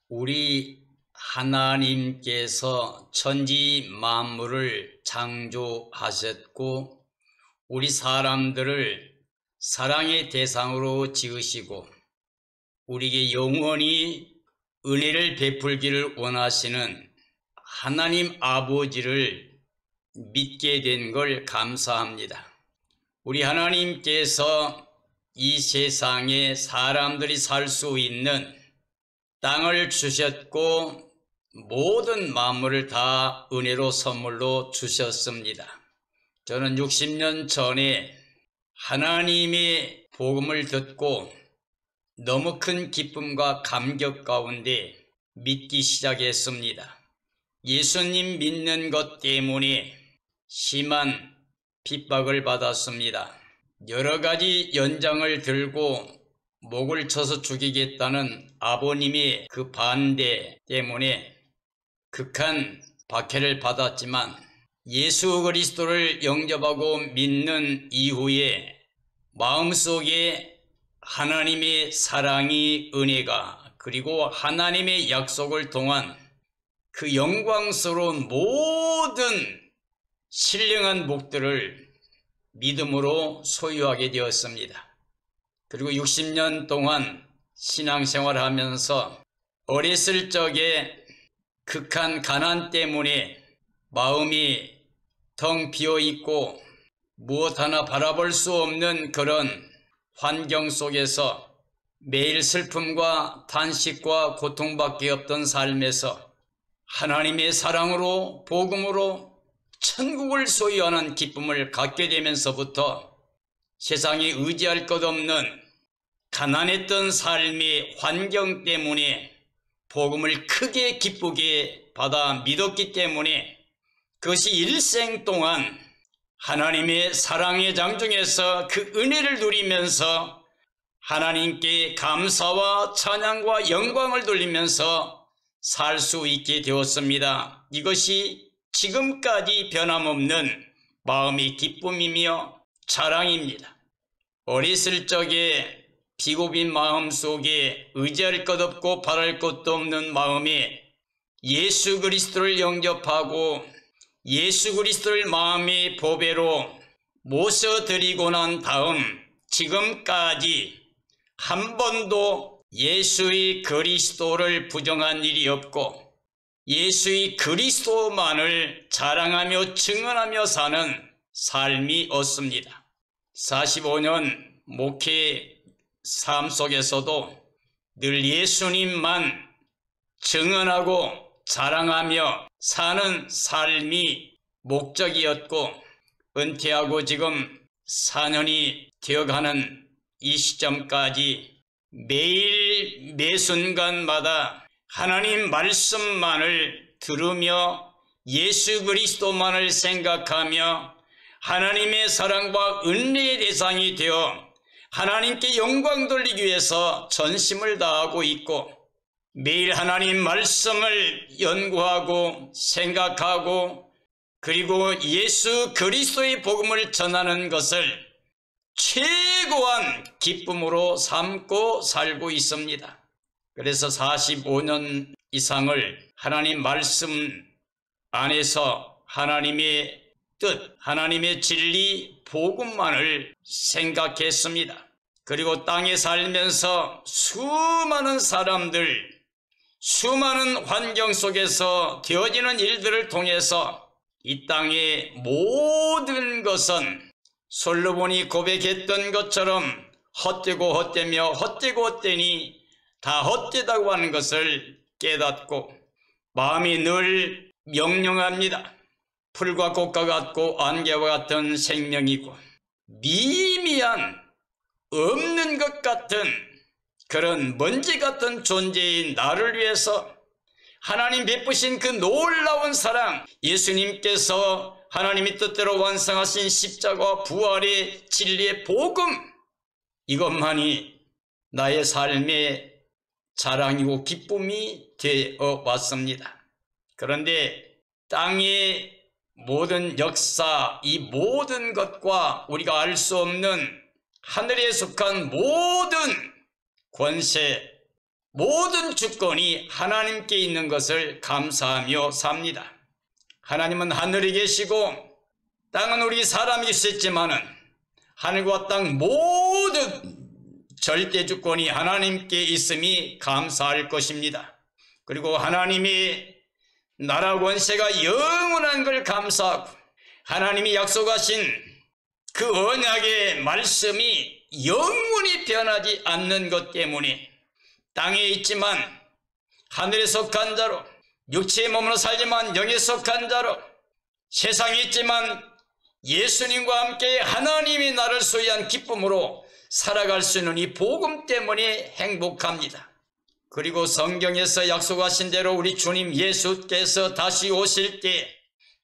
우리 하나님께서 천지 만물을 창조하셨고 우리 사람들을 사랑의 대상으로 지으시고 우리에게 영원히 은혜를 베풀기를 원하시는 하나님 아버지를 믿게 된 걸 감사합니다. 우리 하나님께서 이 세상에 사람들이 살 수 있는 땅을 주셨고 모든 만물을 다 은혜로 선물로 주셨습니다. 저는 60년 전에 하나님의 복음을 듣고 너무 큰 기쁨과 감격 가운데 믿기 시작했습니다. 예수님 믿는 것 때문에 심한 핍박을 받았습니다. 여러 가지 연장을 들고 목을 쳐서 죽이겠다는 아버님의 그 반대 때문에 극한 박해를 받았지만 예수 그리스도를 영접하고 믿는 이후에 마음속에 하나님의 사랑이 은혜가 그리고 하나님의 약속을 통한 그 영광스러운 모든 신령한 복들을 믿음으로 소유하게 되었습니다. 그리고 60년 동안 신앙생활을 하면서 어렸을 적에 극한 가난 때문에 마음이 텅 비어 있고 무엇 하나 바라볼 수 없는 그런 환경 속에서 매일 슬픔과 탄식과 고통밖에 없던 삶에서 하나님의 사랑으로 복음으로 천국을 소유하는 기쁨을 갖게 되면서부터 세상에 의지할 것 없는 가난했던 삶의 환경 때문에 복음을 크게 기쁘게 받아 믿었기 때문에 그것이 일생 동안 하나님의 사랑의 장중에서 그 은혜를 누리면서 하나님께 감사와 찬양과 영광을 돌리면서 살 수 있게 되었습니다. 이것이 지금까지 변함없는 마음의 기쁨이며 자랑입니다. 어렸을 적에 비고빈 마음 속에 의지할 것 없고 바랄 것도 없는 마음에 예수 그리스도를 영접하고 예수 그리스도를 마음의 보배로 모셔드리고 난 다음 지금까지 한 번도 예수의 그리스도를 부정한 일이 없고 예수의 그리스도만을 자랑하며 증언하며 사는 삶이 없습니다. 45년 목회 삶 속에서도 늘 예수님만 증언하고 자랑하며 사는 삶이 목적이었고 은퇴하고 지금 4년이 되어가는 이 시점까지 매일 매 순간마다 하나님 말씀만을 들으며 예수 그리스도만을 생각하며 하나님의 사랑과 은혜의 대상이 되어 하나님께 영광 돌리기 위해서 전심을 다하고 있고 매일 하나님 말씀을 연구하고 생각하고 그리고 예수 그리스도의 복음을 전하는 것을 최고한 기쁨으로 삼고 살고 있습니다. 그래서 45년 이상을 하나님 말씀 안에서 하나님의 뜻, 하나님의 진리, 복음만을 생각했습니다. 그리고 땅에 살면서 수많은 사람들, 수많은 환경 속에서 되어지는 일들을 통해서 이 땅의 모든 것은 솔로몬이 고백했던 것처럼 헛되고 헛되며 헛되고 헛되니 다 헛되다고 하는 것을 깨닫고 마음이 늘 명령합니다. 풀과 꽃과 같고 안개와 같은 생명이고 미미한 없는 것 같은 그런 먼지 같은 존재인 나를 위해서 하나님 베푸신 그 놀라운 사랑, 예수님께서 하나님의 뜻대로 완성하신 십자가 부활의 진리의 복음, 이것만이 나의 삶의 자랑이고 기쁨이 되어 왔습니다. 그런데 땅의 모든 역사, 이 모든 것과 우리가 알 수 없는 하늘에 속한 모든 권세, 모든 주권이 하나님께 있는 것을 감사하며 삽니다. 하나님은 하늘에 계시고 땅은 우리 사람이 있었지만은 하늘과 땅 모든 절대 주권이 하나님께 있음이 감사할 것입니다. 그리고 하나님이 나라 권세가 영원한 걸 감사하고 하나님이 약속하신 그 언약의 말씀이 영원히 변하지 않는 것 때문에 땅에 있지만 하늘에 속한 자로, 육체의 몸으로 살지만 영에 속한 자로, 세상에 있지만 예수님과 함께 하나님이 나를 소유한 기쁨으로 살아갈 수 있는 이 복음 때문에 행복합니다. 그리고 성경에서 약속하신 대로 우리 주님 예수께서 다시 오실 때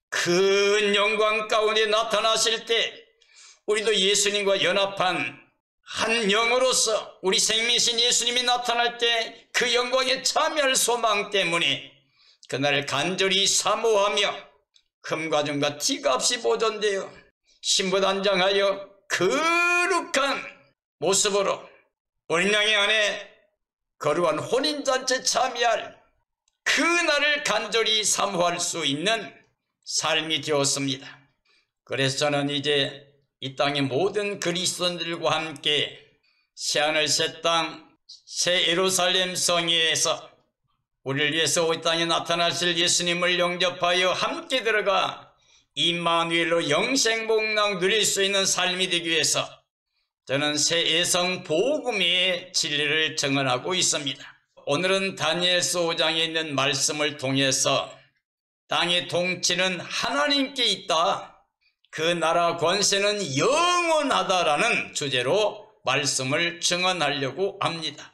큰 영광 가운데 나타나실 때 우리도 예수님과 연합한 한 영으로서 우리 생명이신 예수님이 나타날 때 그 영광에 참여할 소망 때문에 그날을 간절히 사모하며 금과 금과 티가 없이 보존되어 신부단장하여 거룩한 모습으로 어린 양의 안에 거룩한 혼인잔치에 참여할 그 날을 간절히 사모할 수 있는 삶이 되었습니다. 그래서 저는 이제 이 땅의 모든 그리스도인들과 함께 새하늘 새 땅 새 예루살렘 성에서 우리를 위해서 이 땅에 나타나실 예수님을 영접하여 함께 들어가 임마누엘로 영생복락 누릴 수 있는 삶이 되기 위해서 저는 새 예성 복음의 진리를 증언하고 있습니다. 오늘은 다니엘서 5장에 있는 말씀을 통해서 땅의 통치는 하나님께 있다, 그 나라 권세는 영원하다라는 주제로 말씀을 증언하려고 합니다.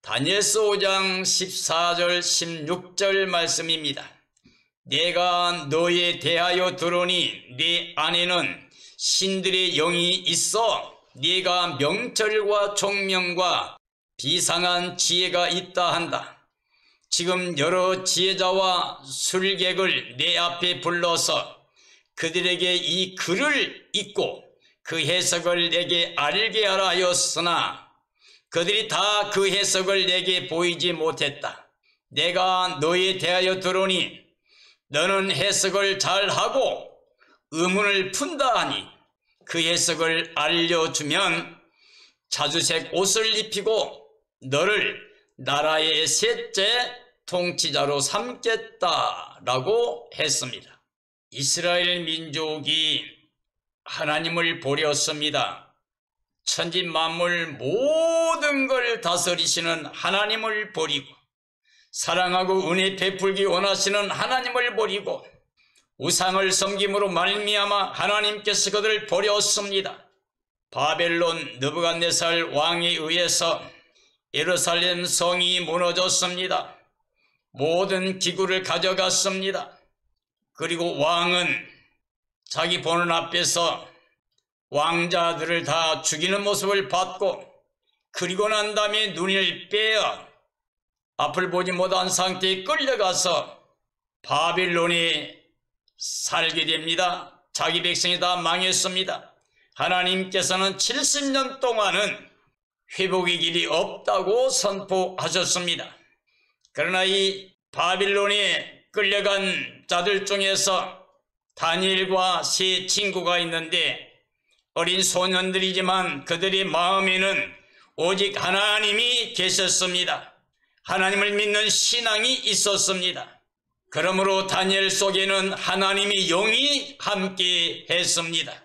다니엘서 5장 14절 16절 말씀입니다. 내가 너에 대하여 들으니 네 안에는 신들의 영이 있어 네가 명철과 총명과 비상한 지혜가 있다 한다. 지금 여러 지혜자와 술객을 내 앞에 불러서 그들에게 이 글을 읽고 그 해석을 내게 알게 하라 하였으나 그들이 다 그 해석을 내게 보이지 못했다. 내가 너에 대하여 들으니 너는 해석을 잘하고 의문을 푼다 하니 그 해석을 알려주면 자주색 옷을 입히고 너를 나라의 셋째 통치자로 삼겠다라고 했습니다. 이스라엘 민족이 하나님을 버렸습니다. 천지 만물 모든 걸 다스리시는 하나님을 버리고 사랑하고 은혜 베풀기 원하시는 하나님을 버리고 우상을 섬김으로 말미암아 하나님께서 그들을 버렸습니다. 바벨론 느부갓네살 왕에 의해서 예루살렘 성이 무너졌습니다. 모든 기구를 가져갔습니다. 그리고 왕은 자기 보는 앞에서 왕자들을 다 죽이는 모습을 봤고 그리고 난 다음에 눈을 빼어 앞을 보지 못한 상태에 끌려가서 바빌론에 살게 됩니다. 자기 백성이 다 망했습니다. 하나님께서는 70년 동안은 회복의 길이 없다고 선포하셨습니다. 그러나 이 바빌론에 끌려간 자들 중에서 다니엘과 세 친구가 있는데 어린 소년들이지만 그들의 마음에는 오직 하나님이 계셨습니다. 하나님을 믿는 신앙이 있었습니다. 그러므로 다니엘 속에는 하나님의 영이 함께 했습니다.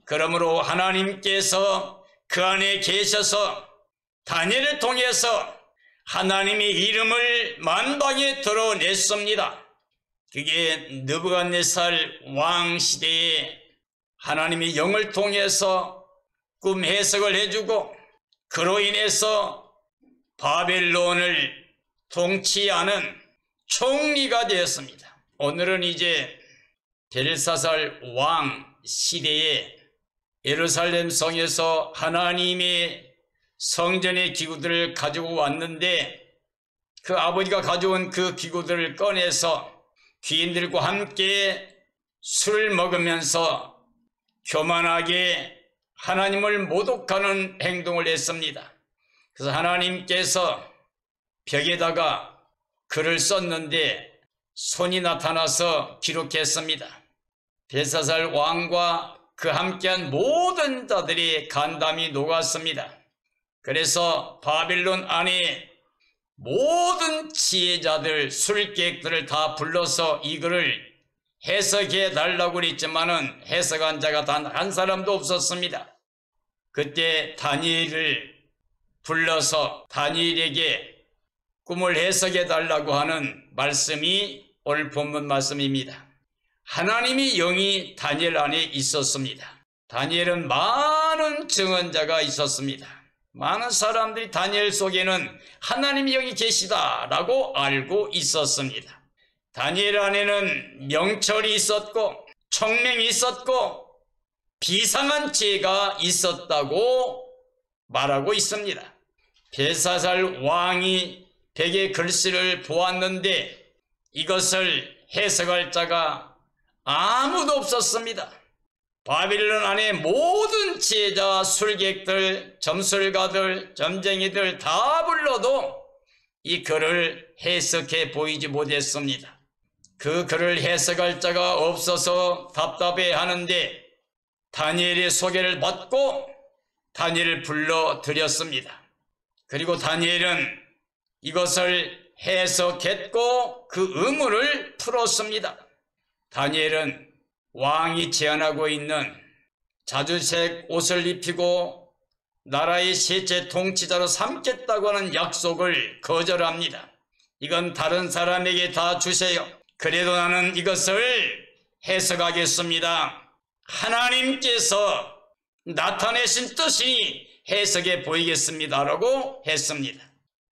그러므로 하나님께서 그 안에 계셔서 다니엘을 통해서 하나님의 이름을 만방에 드러냈습니다. 그게 느부갓네살 왕 시대에 하나님의 영을 통해서 꿈 해석을 해주고 그로 인해서 바벨론을 통치하는 총리가 되었습니다. 오늘은 이제 벨사살 왕 시대에 예루살렘 성에서 하나님의 성전의 기구들을 가지고 왔는데 그 아버지가 가져온 그 기구들을 꺼내서 귀인들과 함께 술을 먹으면서 교만하게 하나님을 모독하는 행동을 했습니다. 그래서 하나님께서 벽에다가 글을 썼는데 손이 나타나서 기록했습니다. 벨사살 왕과 그 함께한 모든 자들이 간담이 녹았습니다. 그래서 바빌론 안에 모든 지혜자들, 술객들을 다 불러서 이 글을 해석해 달라고 그랬지만은 해석한 자가 단 한 사람도 없었습니다. 그때 다니엘을 불러서 다니엘에게 꿈을 해석해 달라고 하는 말씀이 오늘 본문 말씀입니다. 하나님의 영이 다니엘 안에 있었습니다. 다니엘은 많은 증언자가 있었습니다. 많은 사람들이 다니엘 속에는 하나님의 영이 계시다라고 알고 있었습니다. 다니엘 안에는 명철이 있었고 총명이 있었고 비상한 지혜가 있었다고 말하고 있습니다. 벨사살 왕이 벽에 글씨를 보았는데 이것을 해석할 자가 아무도 없었습니다. 바빌론 안에 모든 지혜자, 술객들, 점술가들, 점쟁이들 다 불러도 이 글을 해석해 보이지 못했습니다. 그 글을 해석할 자가 없어서 답답해 하는데 다니엘의 소개를 받고 다니엘을 불러드렸습니다. 그리고 다니엘은 이것을 해석했고 그 의문을 풀었습니다. 다니엘은 왕이 제안하고 있는 자주색 옷을 입히고 나라의 셋째 통치자로 삼겠다고 하는 약속을 거절합니다. 이건 다른 사람에게 다 주세요. 그래도 나는 이것을 해석하겠습니다. 하나님께서 나타내신 뜻이 해석해 보이겠습니다라고 했습니다.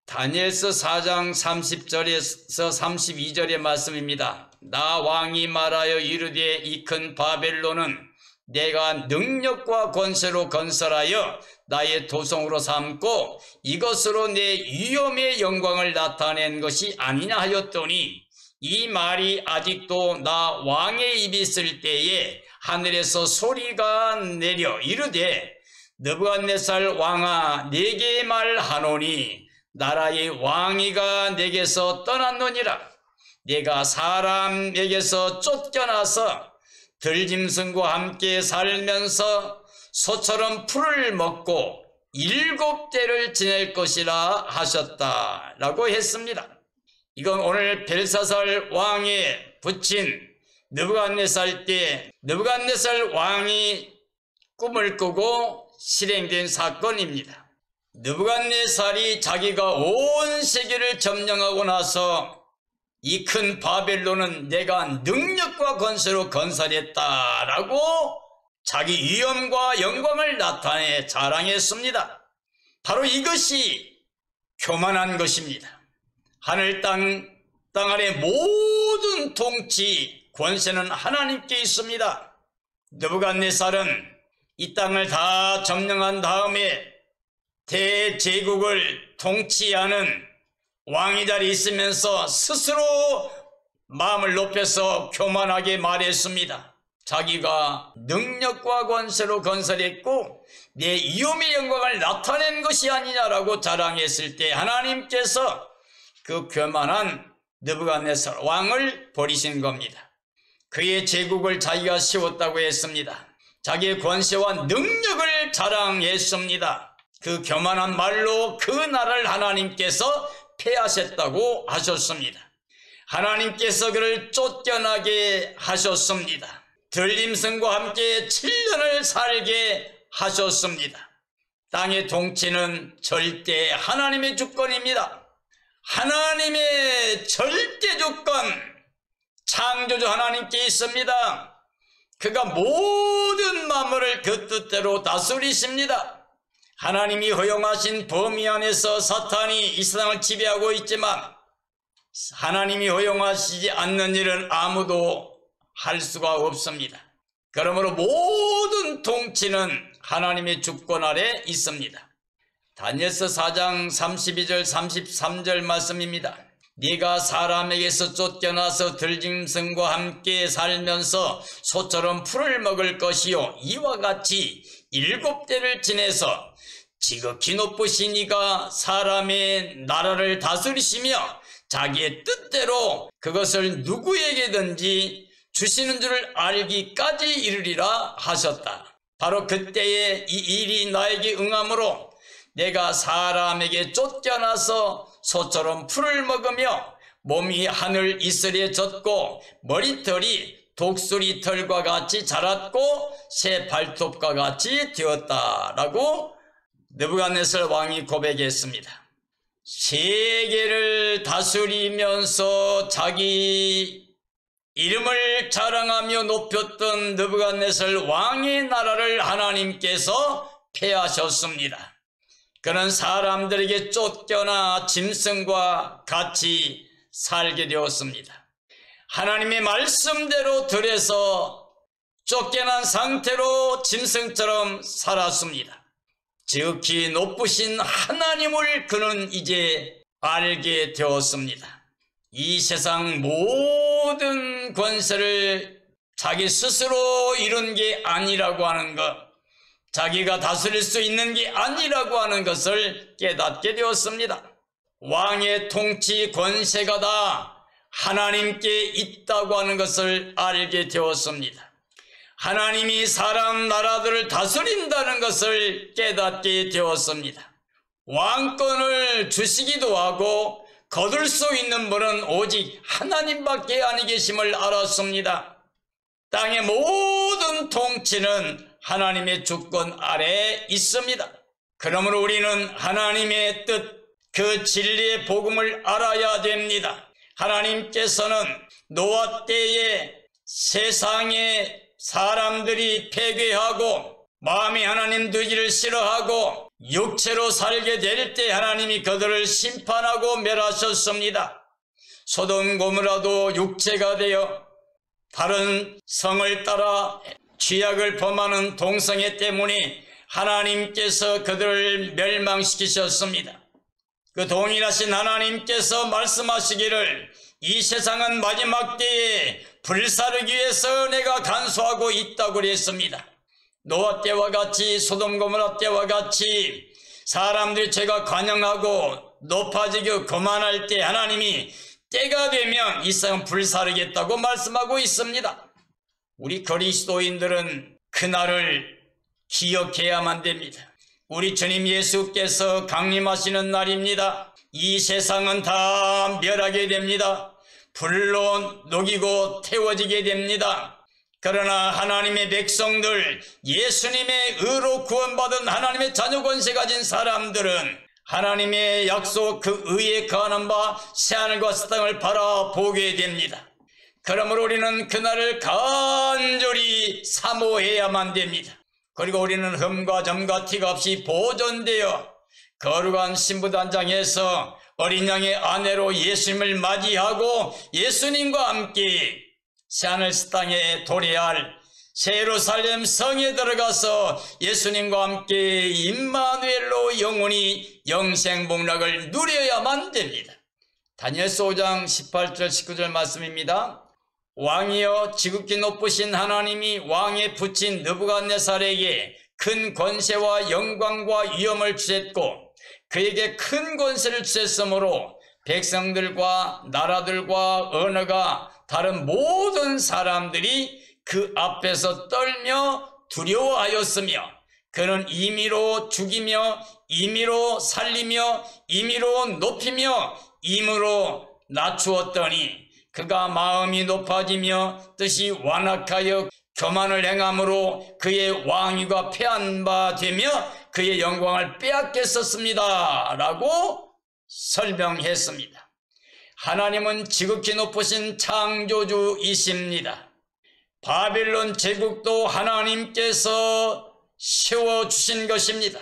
다니엘서 4장 30절에서 32절의 말씀입니다. 나 왕이 말하여 이르되 이 큰 바벨론은 내가 능력과 권세로 건설하여 나의 도성으로 삼고 이것으로 내 위엄의 영광을 나타낸 것이 아니냐 하였더니 이 말이 아직도 나 왕의 입이 있을 때에 하늘에서 소리가 내려 이르되 느부갓네살 왕아 내게 말하노니 나라의 왕위가 내게서 떠났느니라. 내가 사람에게서 쫓겨나서 들짐승과 함께 살면서 소처럼 풀을 먹고 7대를 지낼 것이라 하셨다 라고 했습니다. 이건 오늘 벨사살 왕에 붙인 느부갓네살 때 느부갓네살 왕이 꿈을 꾸고 실행된 사건입니다. 느부갓네살이 자기가 온 세계를 점령하고 나서 이 큰 바벨론은 내가 능력과 권세로 건설했다라고 자기 위엄과 영광을 나타내 자랑했습니다. 바로 이것이 교만한 것입니다. 하늘 땅 아래 모든 통치 권세는 하나님께 있습니다. 느부갓네살은 이 땅을 다 점령한 다음에 대제국을 통치하는 왕이 자리에 있으면서 스스로 마음을 높여서 교만하게 말했습니다. 자기가 능력과 권세로 건설했고 내 위엄의 영광을 나타낸 것이 아니냐라고 자랑했을 때 하나님께서 그 교만한 느부갓네살 왕을 버리신 겁니다. 그의 제국을 자기가 세웠다고 했습니다. 자기의 권세와 능력을 자랑했습니다. 그 교만한 말로 그 나라를 하나님께서 패하셨다고 하셨습니다. 하나님께서 그를 쫓겨나게 하셨습니다. 들짐승과 함께 7년을 살게 하셨습니다. 땅의 통치는 절대 하나님의 주권입니다. 하나님의 절대 주권, 창조주 하나님께 있습니다. 그가 모든 만물을 그 뜻대로 다스리십니다. 하나님이 허용하신 범위 안에서 사탄이 이 세상을 지배하고 있지만 하나님이 허용하시지 않는 일은 아무도 할 수가 없습니다. 그러므로 모든 통치는 하나님의 주권 아래 있습니다. 다니엘서 4장 32절 33절 말씀입니다. 네가 사람에게서 쫓겨나서 들짐승과 함께 살면서 소처럼 풀을 먹을 것이요 이와 같이 7대를 지내서 지극히 높으신 이가 사람의 나라를 다스리시며 자기의 뜻대로 그것을 누구에게든지 주시는 줄을 알기까지 이르리라 하셨다. 바로 그때에 이 일이 나에게 응함으로 내가 사람에게 쫓겨나서 소처럼 풀을 먹으며 몸이 하늘 이슬에 젖고 머리털이 독수리 털과 같이 자랐고 새 발톱과 같이 되었다라고 느부갓네살 왕이 고백했습니다. 세계를 다스리면서 자기 이름을 자랑하며 높였던 느부갓네살 왕의 나라를 하나님께서 폐하셨습니다. 그는 사람들에게 쫓겨나 짐승과 같이 살게 되었습니다. 하나님의 말씀대로 들에서 쫓겨난 상태로 짐승처럼 살았습니다. 지극히 높으신 하나님을 그는 이제 알게 되었습니다. 이 세상 모든 권세를 자기 스스로 이룬 게 아니라고 하는 것, 자기가 다스릴 수 있는 게 아니라고 하는 것을 깨닫게 되었습니다. 왕의 통치 권세가 다 하나님께 있다고 하는 것을 알게 되었습니다. 하나님이 사람 나라들을 다스린다는 것을 깨닫게 되었습니다. 왕권을 주시기도 하고 거둘 수 있는 분은 오직 하나님밖에 아니 계심을 알았습니다. 땅의 모든 통치는 하나님의 주권 아래에 있습니다. 그러므로 우리는 하나님의 뜻, 그 진리의 복음을 알아야 됩니다. 하나님께서는 노아 때에 세상에 사람들이 폐괴하고 마음이 하나님 되기를 싫어하고 육체로 살게 될 때 하나님이 그들을 심판하고 멸하셨습니다. 소돔 고모라도 육체가 되어 다른 성을 따라 죄악을 범하는 동성애 때문에 하나님께서 그들을 멸망시키셨습니다. 그 동일하신 하나님께서 말씀하시기를 이 세상은 마지막 때에 불사르기 위해서 내가 간수하고 있다고 그랬습니다. 노아 때와 같이 소돔 고모라 때와 같이 사람들이 죄가 관영하고 높아지고 거만할 때 하나님이 때가 되면 이 세상은 불사르겠다고 말씀하고 있습니다. 우리 그리스도인들은 그날을 기억해야만 됩니다. 우리 주님 예수께서 강림하시는 날입니다. 이 세상은 다 멸하게 됩니다. 불로 녹이고 태워지게 됩니다. 그러나 하나님의 백성들, 예수님의 의로 구원받은 하나님의 자녀 권세 가진 사람들은 하나님의 약속 그 의에 거하는 바 새하늘과 새 땅을 바라보게 됩니다. 그러므로 우리는 그날을 간절히 사모해야만 됩니다. 그리고 우리는 흠과 점과 티가 없이 보존되어 거룩한 신부단장에서 어린 양의 아내로 예수님을 맞이하고 예수님과 함께 새하늘 새 땅에 도래할 새 예루살렘 성에 들어가서 예수님과 함께 임마누엘로 영원히 영생복락을 누려야만 됩니다. 다니엘서 5장 18절 19절 말씀입니다. 왕이여 지극히 높으신 하나님이 왕에 붙인 느부갓네살에게 큰 권세와 영광과 위엄을 주셨고 그에게 큰 권세를 주셨으므로 백성들과 나라들과 언어가 다른 모든 사람들이 그 앞에서 떨며 두려워하였으며 그는 임의로 죽이며 임의로 살리며 임의로 높이며 임의로 낮추었더니 그가 마음이 높아지며 뜻이 완악하여 교만을 행함으로 그의 왕위가 패한 바 되며 그의 영광을 빼앗겼었습니다 라고 설명했습니다. 하나님은 지극히 높으신 창조주이십니다. 바빌론 제국도 하나님께서 세워주신 것입니다.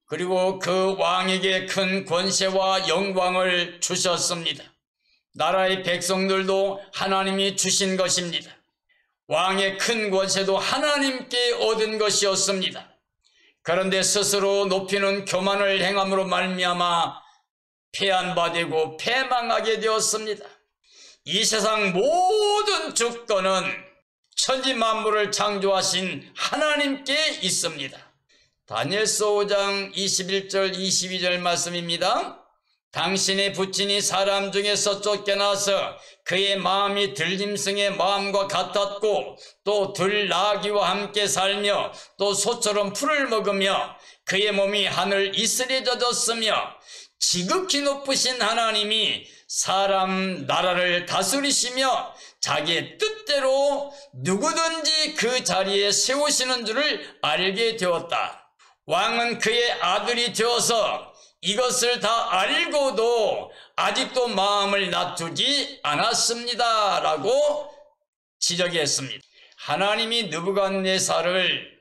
그리고 그 왕에게 큰 권세와 영광을 주셨습니다. 나라의 백성들도 하나님이 주신 것입니다. 왕의 큰 권세도 하나님께 얻은 것이었습니다. 그런데 스스로 높이는 교만을 행함으로 말미암아 패한바되고 패망하게 되었습니다. 이 세상 모든 주권은 천지 만물을 창조하신 하나님께 있습니다. 다니엘서 5장 21절 22절 말씀입니다. 당신의 부친이 사람 중에서 쫓겨나서 그의 마음이 들짐승의 마음과 같았고 또 들나귀와 함께 살며 또 소처럼 풀을 먹으며 그의 몸이 하늘 이슬에 젖었으며 지극히 높으신 하나님이 사람 나라를 다스리시며 자기의 뜻대로 누구든지 그 자리에 세우시는 줄을 알게 되었다. 왕은 그의 아들이 되어서 이것을 다 알고도 아직도 마음을 낮추지 않았습니다. 라고 지적했습니다. 하나님이 느부갓네살을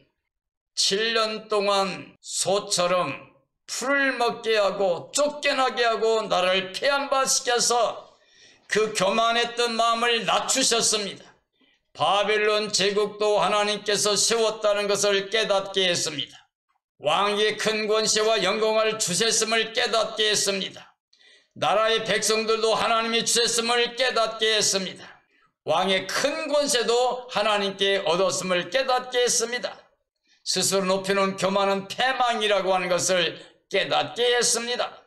7년 동안 소처럼 풀을 먹게 하고 쫓겨나게 하고 나라를 폐한바시켜서 그 교만했던 마음을 낮추셨습니다. 바벨론 제국도 하나님께서 세웠다는 것을 깨닫게 했습니다. 왕의 큰 권세와 영광을 주셨음을 깨닫게 했습니다. 나라의 백성들도 하나님이 주셨음을 깨닫게 했습니다. 왕의 큰 권세도 하나님께 얻었음을 깨닫게 했습니다. 스스로 높이는 교만은 패망이라고 하는 것을 깨닫게 했습니다.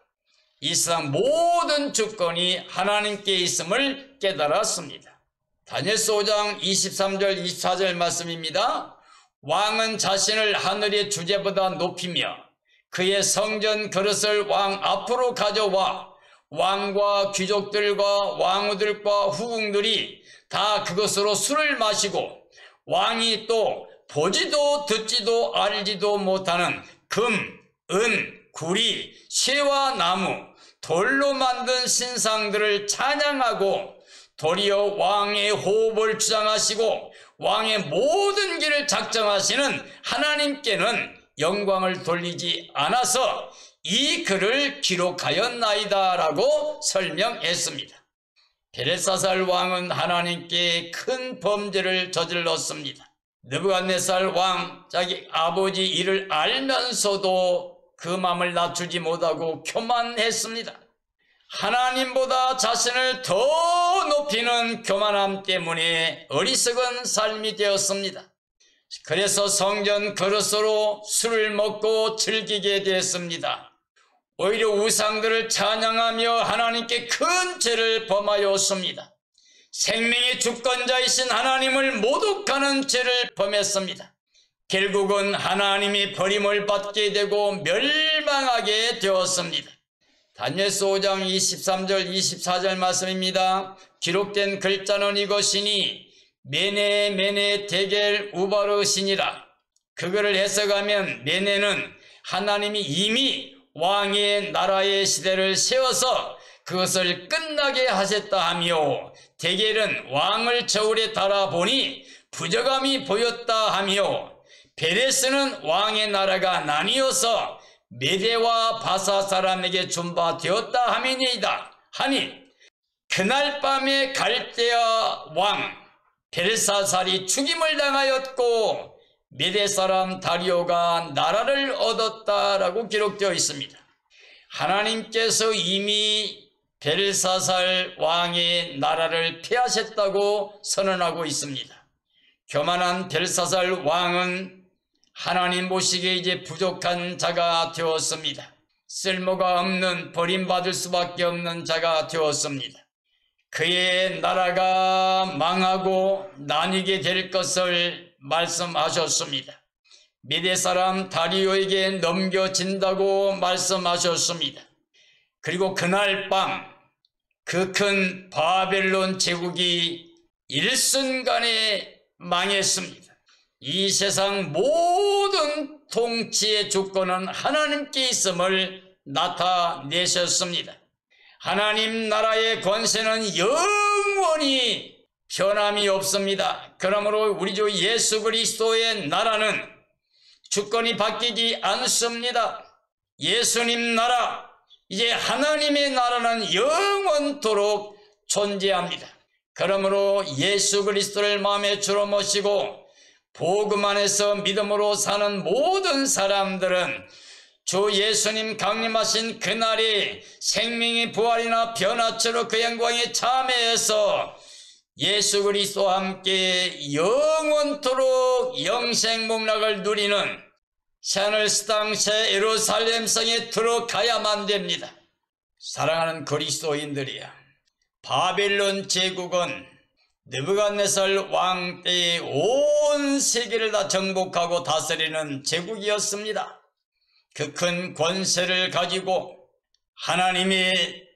이 세상 모든 주권이 하나님께 있음을 깨달았습니다. 다니엘서 5장 23절 24절 말씀입니다. 왕은 자신을 하늘의 주제보다 높이며 그의 성전 그릇을 왕 앞으로 가져와 왕과 귀족들과 왕후들과 후궁들이 다 그것으로 술을 마시고 왕이 또 보지도 듣지도 알지도 못하는 금, 은, 구리, 쇠와 나무, 돌로 만든 신상들을 찬양하고 도리어 왕의 호흡을 주장하시고 왕의 모든 길을 작정하시는 하나님께는 영광을 돌리지 않아서 이 글을 기록하였나이다 라고 설명했습니다. 벨사살 왕은 하나님께 큰 범죄를 저질렀습니다. 느부갓네살 왕 자기 아버지 일을 알면서도 그 마음을 낮추지 못하고 교만했습니다. 하나님보다 자신을 더 높이는 교만함 때문에 어리석은 삶이 되었습니다. 그래서 성전 그릇으로 술을 먹고 즐기게 되었습니다. 오히려 우상들을 찬양하며 하나님께 큰 죄를 범하였습니다. 생명의 주권자이신 하나님을 모독하는 죄를 범했습니다. 결국은 하나님이 버림을 받게 되고 멸망하게 되었습니다. 다니엘서 5장 23절 24절 말씀입니다. 기록된 글자는 이것이니 메네 메네 데겔 우바르시니라. 그거를 해석하면 메네는 하나님이 이미 왕의 나라의 시대를 세워서 그것을 끝나게 하셨다 하며, 데겔은 왕을 저울에 달아보니 부정함이 보였다 하며, 베레스는 왕의 나라가 나뉘어서 메대와 바사 사람에게 준바되었다 하미니이다 하니, 그날 밤에 갈대아 왕 벨사살이 죽임을 당하였고 메대 사람 다리오가 나라를 얻었다라고 기록되어 있습니다. 하나님께서 이미 벨사살 왕의 나라를 폐하셨다고 선언하고 있습니다. 교만한 벨사살 왕은 하나님 보시기에 이제 부족한 자가 되었습니다. 쓸모가 없는, 버림받을 수밖에 없는 자가 되었습니다. 그의 나라가 망하고 나뉘게 될 것을 말씀하셨습니다. 메대 사람 다리오에게 넘겨진다고 말씀하셨습니다. 그리고 그날 밤 그 큰 바벨론 제국이 일순간에 망했습니다. 이 세상 모든 통치의 주권은 하나님께 있음을 나타내셨습니다. 하나님 나라의 권세는 영원히 변함이 없습니다. 그러므로 우리 주 예수 그리스도의 나라는 주권이 바뀌지 않습니다. 예수님 나라, 이제 하나님의 나라는 영원토록 존재합니다. 그러므로 예수 그리스도를 마음에 주로 모시고 복음 안에서 믿음으로 사는 모든 사람들은 주 예수님 강림하신 그날이 생명의 부활이나 변화처럼 그 영광에 참여해서 예수 그리스도와 함께 영원토록 영생복락을 누리는 새하늘 새 땅 새 예루살렘 성에 들어가야만 됩니다. 사랑하는 그리스도인들이야, 바벨론 제국은 느부갓네살 왕 때에 온 세계를 다 정복하고 다스리는 제국이었습니다. 그 큰 권세를 가지고 하나님의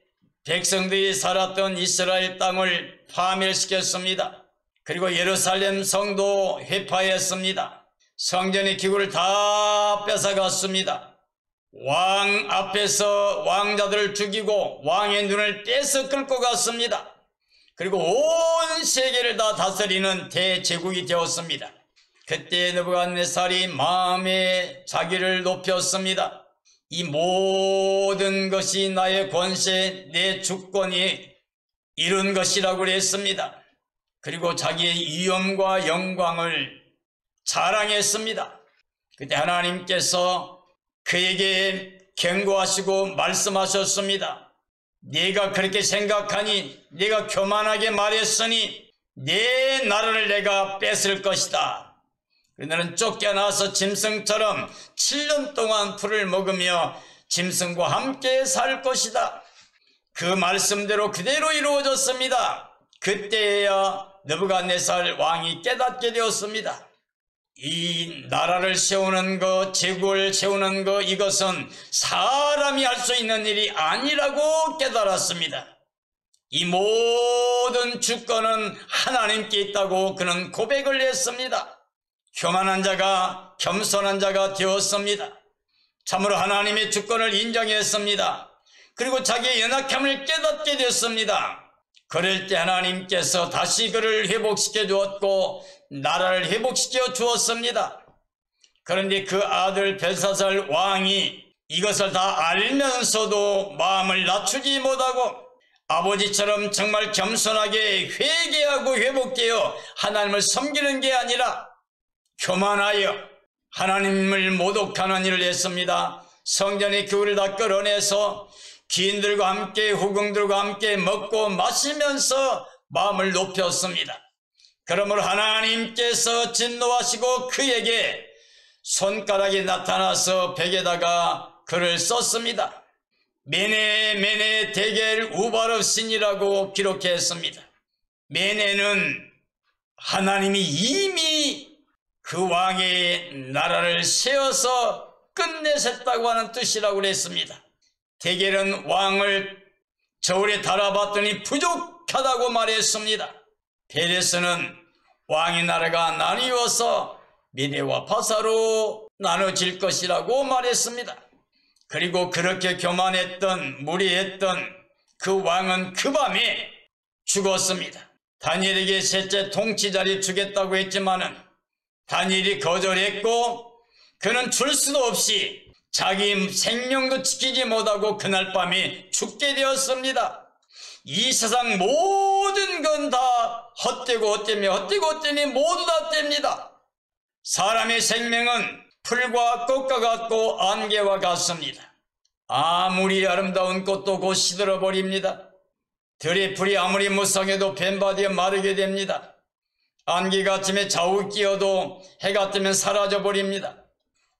백성들이 살았던 이스라엘 땅을 파멸시켰습니다. 그리고 예루살렘 성도 회파했습니다. 성전의 기구를 다 뺏어갔습니다. 왕 앞에서 왕자들을 죽이고 왕의 눈을 떼서 끌고 갔습니다. 그리고 온 세계를 다 다스리는 대제국이 되었습니다. 그때 느부갓네살이 마음에 자기를 높였습니다. 이 모든 것이 나의 권세, 내 주권이 이룬 것이라고 했습니다. 그리고 자기의 위엄과 영광을 자랑했습니다. 그때 하나님께서 그에게 경고하시고 말씀하셨습니다. 네가 그렇게 생각하니, 네가 교만하게 말했으니 내 나라를 내가 뺏을 것이다. 너는 쫓겨나서 짐승처럼 7년 동안 풀을 먹으며 짐승과 함께 살 것이다. 그 말씀대로 그대로 이루어졌습니다. 그때야 느부갓네살 왕이 깨닫게 되었습니다. 이 나라를 세우는 것, 제국을 세우는 것, 이것은 사람이 할 수 있는 일이 아니라고 깨달았습니다. 이 모든 주권은 하나님께 있다고 그는 고백을 했습니다. 교만한 자가 겸손한 자가 되었습니다. 참으로 하나님의 주권을 인정했습니다. 그리고 자기의 연약함을 깨닫게 됐습니다. 그럴 때 하나님께서 다시 그를 회복시켜 주었고 나라를 회복시켜 주었습니다. 그런데 그 아들 벨사살 왕이 이것을 다 알면서도 마음을 낮추지 못하고 아버지처럼 정말 겸손하게 회개하고 회복되어 하나님을 섬기는 게 아니라 교만하여 하나님을 모독하는 일을 했습니다. 성전의 기구를 다 끌어내서 귀인들과 함께 후궁들과 함께 먹고 마시면서 마음을 높였습니다. 그러므로 하나님께서 진노하시고 그에게 손가락이 나타나서 벽에다가 글을 썼습니다. 메네 메네 데겔 우바르신이라고 기록했습니다. 메네는 하나님이 이미 그 왕의 나라를 세워서 끝내셨다고 하는 뜻이라고 했습니다. 데겔은 왕을 저울에 달아봤더니 부족하다고 말했습니다. 베레스는 왕의 나라가 나뉘어서 메대와 바사로 나눠질 것이라고 말했습니다. 그리고 그렇게 교만했던 무리했던 그 왕은 그 밤에 죽었습니다. 다니엘에게 셋째 통치자를 주겠다고 했지만은 다니엘이 거절했고 그는 줄 수도 없이 자기 생명도 지키지 못하고 그날 밤에 죽게 되었습니다. 이 세상 모든 건 다 헛되고 헛되니 모두 다 뗍니다. 사람의 생명은 풀과 꽃과 같고 안개와 같습니다. 아무리 아름다운 꽃도 곧 시들어버립니다. 들의 풀이 아무리 무성해도 뱀바디어 마르게 됩니다. 안개가 아침에 자욱 끼어도 해가 뜨면 사라져버립니다.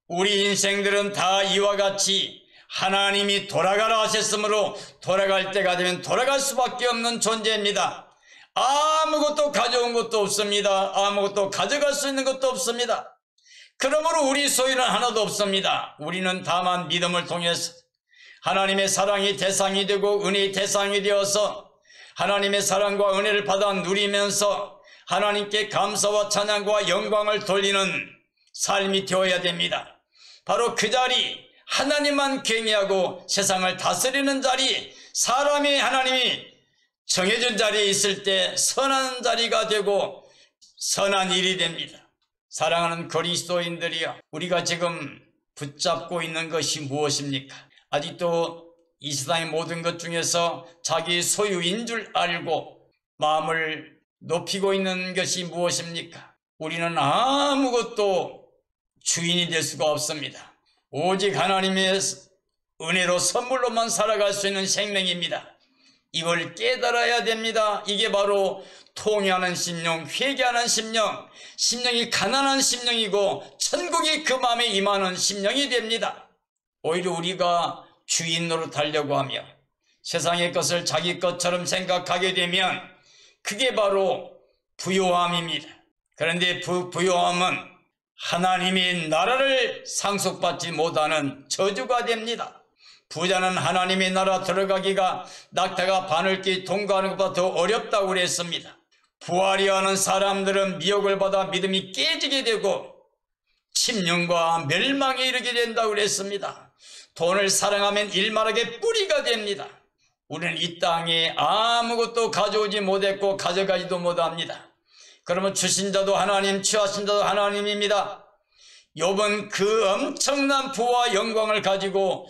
우리 인생들은 다 이와 같이 하나님이 돌아가라 하셨으므로 돌아갈 때가 되면 돌아갈 수밖에 없는 존재입니다. 아무것도 가져온 것도 없습니다. 아무것도 가져갈 수 있는 것도 없습니다. 그러므로 우리 소유는 하나도 없습니다. 우리는 다만 믿음을 통해서 하나님의 사랑이 대상이 되고 은혜의 대상이 되어서 하나님의 사랑과 은혜를 받아 누리면서 하나님께 감사와 찬양과 영광을 돌리는 삶이 되어야 됩니다. 바로 그 자리, 하나님만 경외하고 세상을 다스리는 자리, 사람이 하나님이 정해준 자리에 있을 때 선한 자리가 되고 선한 일이 됩니다. 사랑하는 그리스도인들이여, 우리가 지금 붙잡고 있는 것이 무엇입니까? 아직도 이 세상의 모든 것 중에서 자기 소유인 줄 알고 마음을 높이고 있는 것이 무엇입니까? 우리는 아무것도 주인이 될 수가 없습니다. 오직 하나님의 은혜로 선물로만 살아갈 수 있는 생명입니다. 이걸 깨달아야 됩니다. 이게 바로 통회하는 심령, 회개하는 심령, 심령이 가난한 심령이고 천국이 그 마음에 임하는 심령이 됩니다. 오히려 우리가 주인 노릇하려고 하며 세상의 것을 자기 것처럼 생각하게 되면 그게 바로 부요함입니다. 그런데 부요함은 하나님의 나라를 상속받지 못하는 저주가 됩니다. 부자는 하나님의 나라 들어가기가 낙타가 바늘길 통과하는 것보다 더 어렵다고 그랬습니다. 부하려 하는 사람들은 미혹을 받아 믿음이 깨지게 되고 침륜과 멸망에 이르게 된다고 그랬습니다. 돈을 사랑하면 일말하게 뿌리가 됩니다. 우리는 이 땅에 아무것도 가져오지 못했고 가져가지도 못합니다. 그러면 주신 자도 하나님, 취하신 자도 하나님입니다. 욥은 그 엄청난 부와 영광을 가지고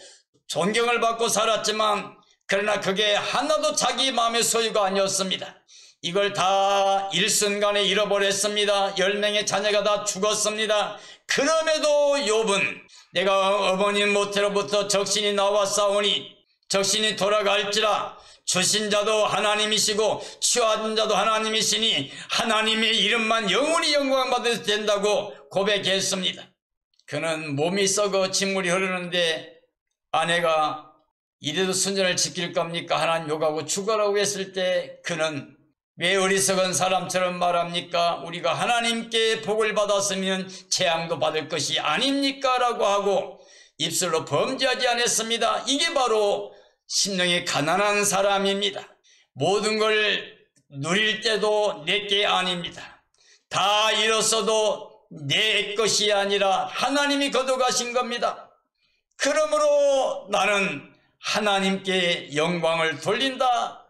존경을 받고 살았지만 그러나 그게 하나도 자기 마음의 소유가 아니었습니다. 이걸 다 일순간에 잃어버렸습니다. 10명의 자녀가 다 죽었습니다. 그럼에도 욥은 내가 어머님 모태로부터 적신이 나왔사오니 적신이 돌아갈지라 주신 자도 하나님이시고 취하신 자도 하나님이시니 하나님의 이름만 영원히 영광 받아도 된다고 고백했습니다. 그는 몸이 썩어 진물이 흐르는데 아내가 이래도 순전을 지킬 겁니까? 하나님 욕하고 죽어라고 했을 때 그는 왜 어리석은 사람처럼 말합니까? 우리가 하나님께 복을 받았으면 재앙도 받을 것이 아닙니까? 라고 하고 입술로 범죄하지 않았습니다. 이게 바로 심령이 가난한 사람입니다. 모든 걸 누릴 때도 내게 아닙니다. 다 잃었어도 내 것이 아니라 하나님이 거둬가신 겁니다. 그러므로 나는 하나님께 영광을 돌린다.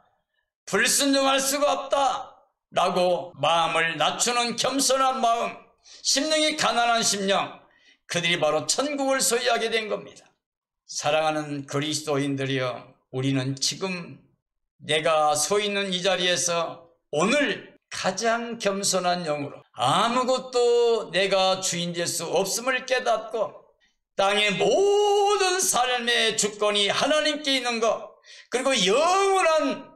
불순종할 수가 없다 라고 마음을 낮추는 겸손한 마음, 심령이 가난한 심령, 그들이 바로 천국을 소유하게 된 겁니다. 사랑하는 그리스도인들이여, 우리는 지금 내가 서 있는 이 자리에서 오늘 가장 겸손한 영으로 아무것도 내가 주인 될 수 없음을 깨닫고 땅의 모든 삶의 주권이 하나님께 있는 것, 그리고 영원한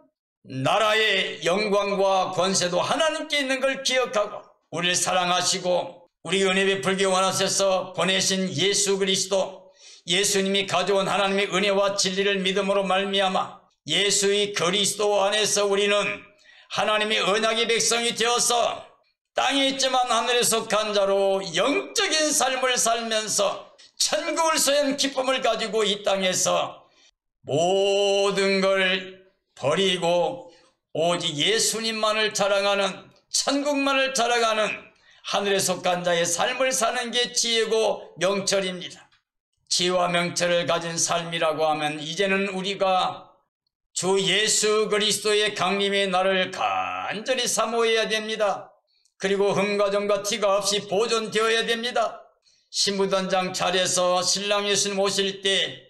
나라의 영광과 권세도 하나님께 있는 걸 기억하고 우리를 사랑하시고 우리 은혜 베풀기 원하셔서 보내신 예수 그리스도, 예수님이 가져온 하나님의 은혜와 진리를 믿음으로 말미암아 예수의 그리스도 안에서 우리는 하나님의 언약의 백성이 되어서 땅에 있지만 하늘에 속한 자로 영적인 삶을 살면서 천국을 소유한 기쁨을 가지고 이 땅에서 모든 걸 버리고 오직 예수님만을 자랑하는, 천국만을 자랑하는 하늘에 속한 자의 삶을 사는 게 지혜고 명철입니다. 지혜와 명철을 가진 삶이라고 하면 이제는 우리가 주 예수 그리스도의 강림의 날을 간절히 사모해야 됩니다. 그리고 흠과 점과 티가 없이 보존되어야 됩니다. 신부단장 차례에서 신랑 예수님 오실 때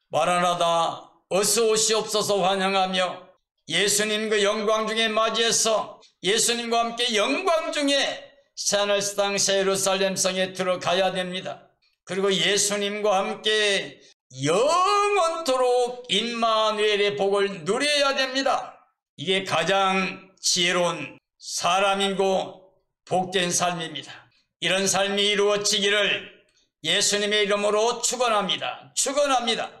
마라나다 어서 오시옵소서 환영하며 예수님 그 영광 중에 맞이해서 예수님과 함께 영광 중에 새하늘 땅 새 예루살렘 성에 들어가야 됩니다. 그리고 예수님과 함께 영원토록 임마누엘의 복을 누려야 됩니다. 이게 가장 지혜로운 사람이고 복된 삶입니다. 이런 삶이 이루어지기를 예수님의 이름으로 축원합니다. 축원합니다.